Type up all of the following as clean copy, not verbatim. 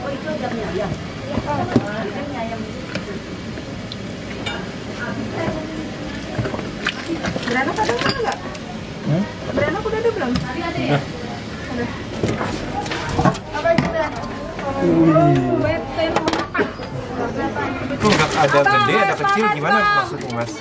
Oh itu ada mie ayam. Itu mie ayam. Beranak ada nggak? Beranak udah ada belum? Ada ya. Ada. Apa itu dah? Tuh ada gede, ada kecil, gimana maksudnya mas?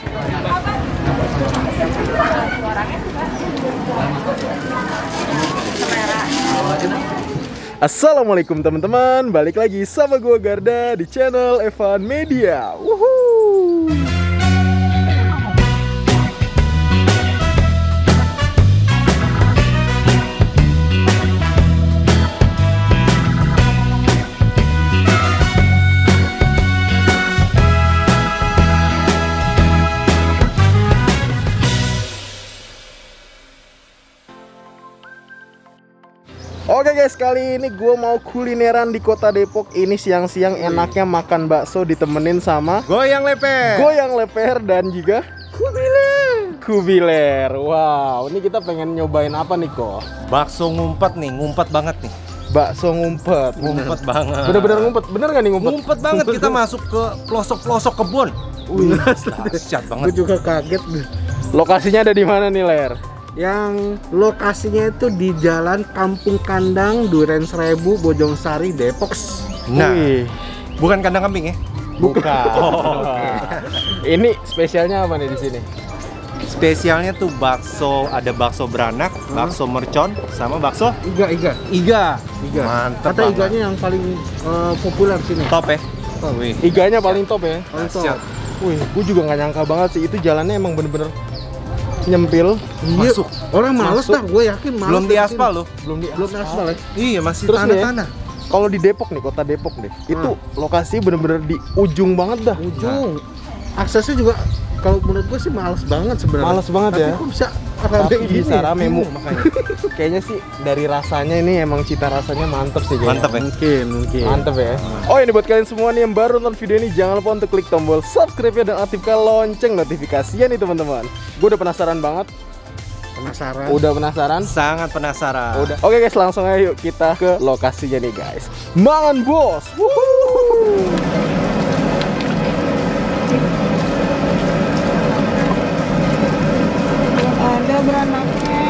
Assalamualaikum teman-teman, balik lagi sama gua Garda di channel Evan Media. Wuhuu. Oke guys, kali ini gue mau kulineran di kota Depok. Ini siang-siang enaknya makan bakso ditemenin sama goyang leper. Goyang leper dan juga kubiler. Wow, ini kita pengen nyobain apa nih kok? Bakso ngumpet nih, ngumpet banget nih. Bakso ngumpet. Ngumpet banget. Bener-bener ngumpet, bener gak nih ngumpet? Ngumpet banget, kita masuk ke pelosok-pelosok kebun. Wih, dahsyat banget. Gue juga kaget deh. Lokasinya ada di mana nih, Ler? Yang lokasinya itu di Jalan Kampung Kandang, Duren Seribu, Bojongsari, Depok. Nah, wih, bukan kandang kambing ya? bukan. Oh, oke. Ini spesialnya apa nih di sini? Spesialnya tuh bakso, ada bakso beranak, bakso mercon, sama bakso Iga. mantap Kata banget. iganya yang paling populer sini. Top ya? Top. Wih, Iganya paling top ya. Paling top. dahsyat. Wih, gue juga nggak nyangka banget sih itu jalannya emang bener-bener nyempil. Iya, Masuk. orang males Masuk. dah, gue yakin males. Belum dari diaspal sini. loh. Belum di Belum aspal ya. Iya, masih Terus nih ya, tanah-tanah. kalau di Depok nih, kota Depok deh, itu lokasi bener-bener di ujung banget dah. Ujung. Aksesnya juga kalau menurut gue sih males banget sebenarnya. Males banget Tapi ya. kok bisa rame Tapi gini? bisa rame mu. Makanya. Kayaknya sih dari rasanya ini emang cita rasanya mantep sih kayaknya. Mantap ya? Mungkin. Mantep ya. Oh, ini buat kalian semua nih yang baru nonton video ini, jangan lupa untuk klik tombol subscribe-nya dan aktifkan lonceng notifikasinya nih teman-teman. Gue udah penasaran banget. Penasaran? Udah penasaran? Sangat penasaran. Udah. Oke guys, langsung aja yuk kita ke lokasinya nih guys. Mangan bos. Wuhuu. Ada beranaknya.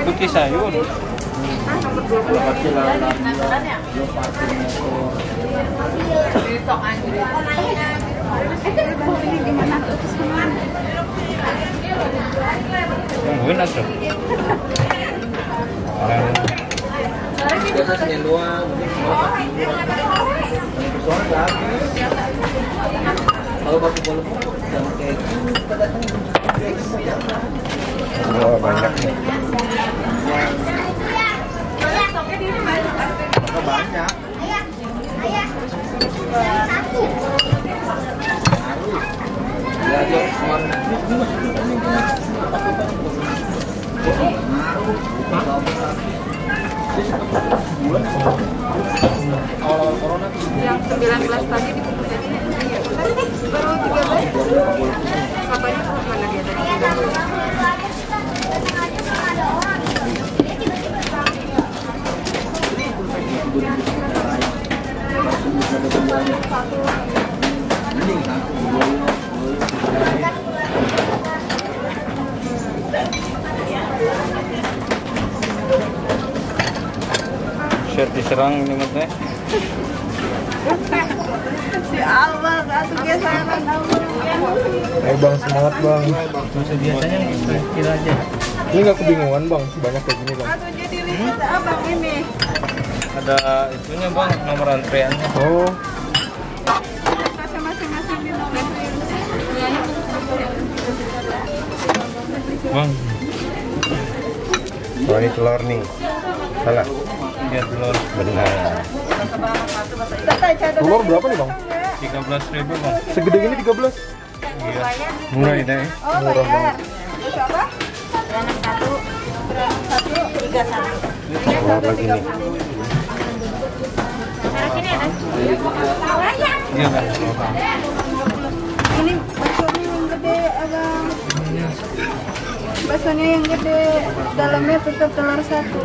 Cookie sayur. Tungguin aja. Biasa Senin doang, kalau batu bola yang kayak Oh, banyak nih. banyak. Yang 19 tadi dikumpulkan. Baru 13. Katanya mana dia tadi? Share diserang ini maksudnya. Si Allah, satu geseran. Bang, semangat bang. Masa biasanya kira aja. Ini nggak kebingungan bang, banyak kayak gini bang. Atau jadi ribet abang ini. Ada itunya bang, nomor antreannya. Oh, Kasih masing-masing di nomor. Bang. Oh, ini telur nih. Salah. Iya telur. Benar. telur berapa nih bang? 13.000 bang. Segede ini 13. Iya. Murah ini. Oh, bayar. Terus apa? Beranak satu, tiga satu. Telur lagi nih. Iya kan? Ini baksonya yang gede, abang. Baksonya yang gede, dalamnya tetap telur satu.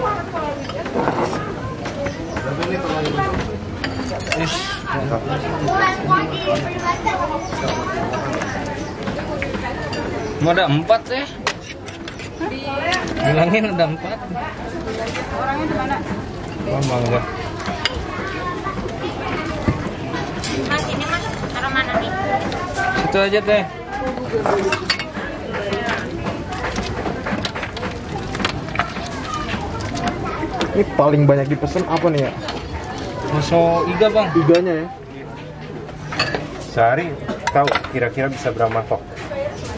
Mau ada 4 ya? Bilangin ada 4. Orangnya di mana? Ngomong enggak. Mas, ini mas, taruh mana nih? Situ aja teh. Ini paling banyak dipesan apa nih ya? Bakso iga bang. Iganya ya. Sehari tahu kira-kira bisa berapa mangkok?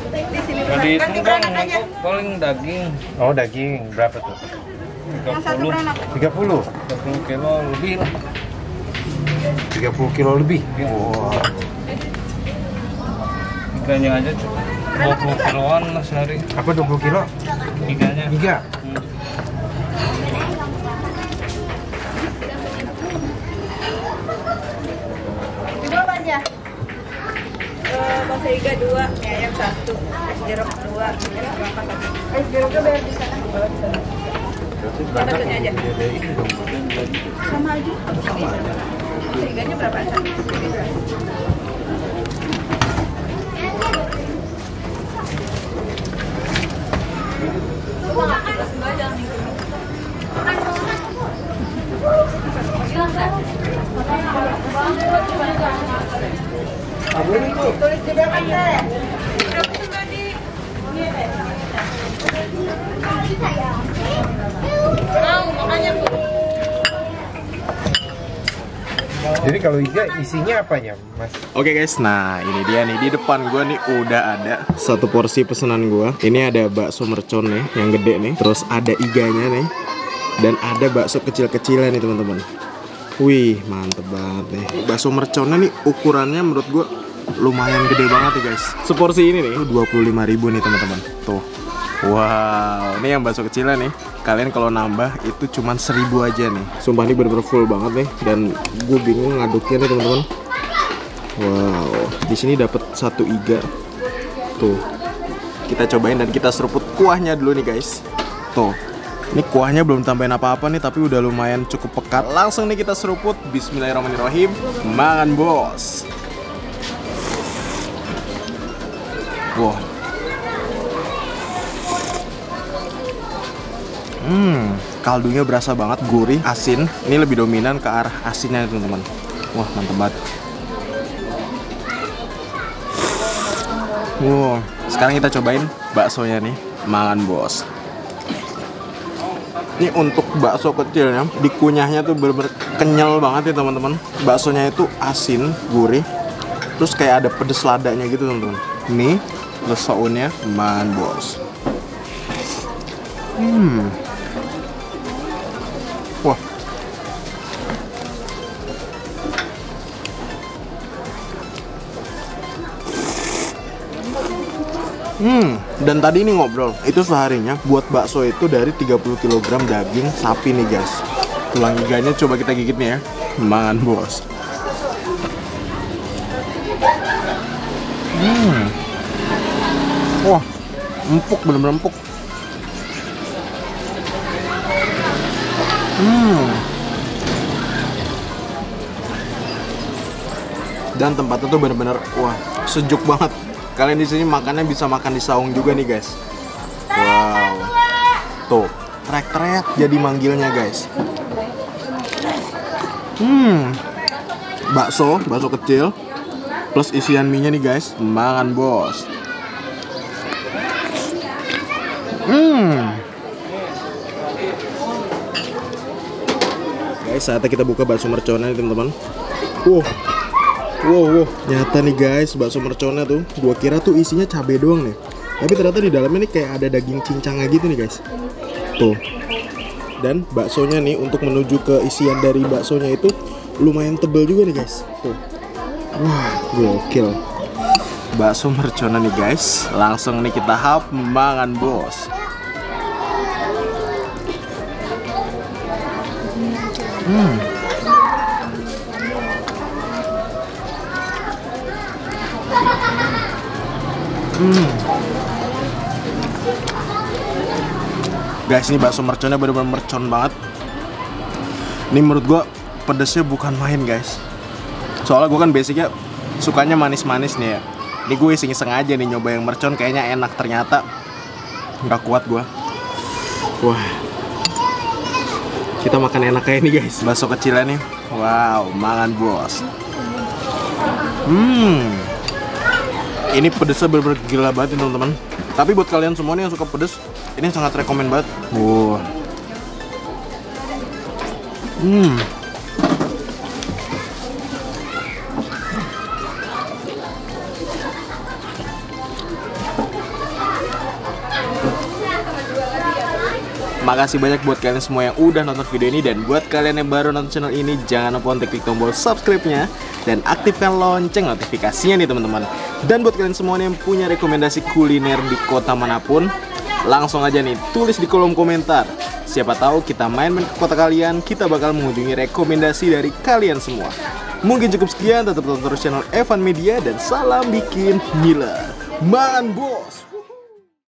Di sini Nggak dihitung bang, mangkok paling daging. Oh, daging berapa tuh? yang satu 30 beranak. 30. 30 kilo lebih lah. 30 kilo lebih. Wow. Iganya aja cukup 20 kiloan lah sehari. Apa 20 kilo? Iganya. Iga. Dua apa aja? Bakso iga 2, mie ayam 1, es jeruk 2, es jeruknya bayar di sana. Baksonya aja. Sama aja. Sama aja. Iganya berapa? Tulis juga kan teh. Jadi kalau iga isinya apanya, Mas? Oke guys, nah ini dia nih di depan gua nih udah ada satu porsi pesanan gua. Ini ada bakso mercon nih yang gede nih, terus ada iganya nih, dan ada bakso kecil-kecilan nih teman-teman. Wih, mantep banget nih. Bakso merconnya nih ukurannya menurut gua lumayan gede banget nih guys. Seporsi ini nih 25.000 nih teman-teman. Tuh. Wow, ini yang bakso kecilnya nih. Kalian kalau nambah itu cuman 1.000 aja nih. Sumpah ini bener-bener full banget nih, dan gue bingung ngaduknya nih teman-teman. Wow, di sini dapat satu iga. Tuh. Kita cobain dan kita seruput kuahnya dulu nih guys. Tuh. Ini kuahnya belum tambahin apa-apa nih, tapi udah lumayan cukup pekat. Langsung nih kita seruput. Bismillahirrahmanirrahim. Makan bos. Wow. Kaldunya berasa banget, gurih, asin. Ini lebih dominan ke arah asinnya teman-teman. Wah, mantep banget. Wow, sekarang kita cobain baksonya nih. Makan bos. Ini untuk bakso kecilnya, dikunyahnya tuh bener-bener kenyal banget ya teman-teman. Baksonya itu asin, gurih, terus kayak ada pedes ladanya gitu teman-teman. Nih, terus sounnya makan bos. Wah. Dan tadi ini ngobrol, itu seharinya buat bakso itu dari 30 kg daging sapi nih guys. Tulang iganya coba kita gigit nih ya. Makan bos. Wah, empuk, bener-bener empuk. Dan tempatnya tuh bener-bener wah, sejuk banget. Kalian di sini makannya bisa makan di saung juga nih guys. Wow. Tuh, trek-trek jadi manggilnya guys. Bakso kecil plus isian mie-nya nih guys. Makan bos. Guys, saatnya kita buka bakso merconnya nih teman-teman. Wow, nyata nih guys, bakso merconnya tuh. Gua kira tuh isinya cabai doang nih, tapi ternyata di dalamnya nih kayak ada daging cincangnya gitu nih guys. Tuh. Dan baksonya nih untuk menuju ke isian dari baksonya itu lumayan tebel juga nih guys. Tuh. Wah, gokil. Bakso merconnya nih guys. Langsung nih kita makan bos. Guys, ini bakso merconnya bener-bener mercon banget. Ini menurut gua pedesnya bukan main guys. Soalnya gua kan basicnya sukanya manis-manis nih ya. Ini gue iseng-iseng aja nih nyoba yang mercon, kayaknya enak, ternyata nggak kuat gua. Wah, kita makan enak kayak ini guys. Bakso kecilnya nih, wow, mangan bos. Ini pedesnya bener-bener gila banget teman-teman. Tapi buat kalian semua nih yang suka pedes, ini sangat rekomen banget. Wow. Makasih banyak buat kalian semua yang udah nonton video ini. Dan buat kalian yang baru nonton channel ini, jangan lupa untuk klik tombol subscribe-nya dan aktifkan lonceng notifikasinya nih teman-teman. Dan buat kalian semua yang punya rekomendasi kuliner di kota manapun, langsung aja nih tulis di kolom komentar. Siapa tahu kita main-main ke kota kalian, kita bakal mengunjungi rekomendasi dari kalian semua. Mungkin cukup sekian, tetap tonton terus channel Evan Media dan salam bikin gila. Mangan bos.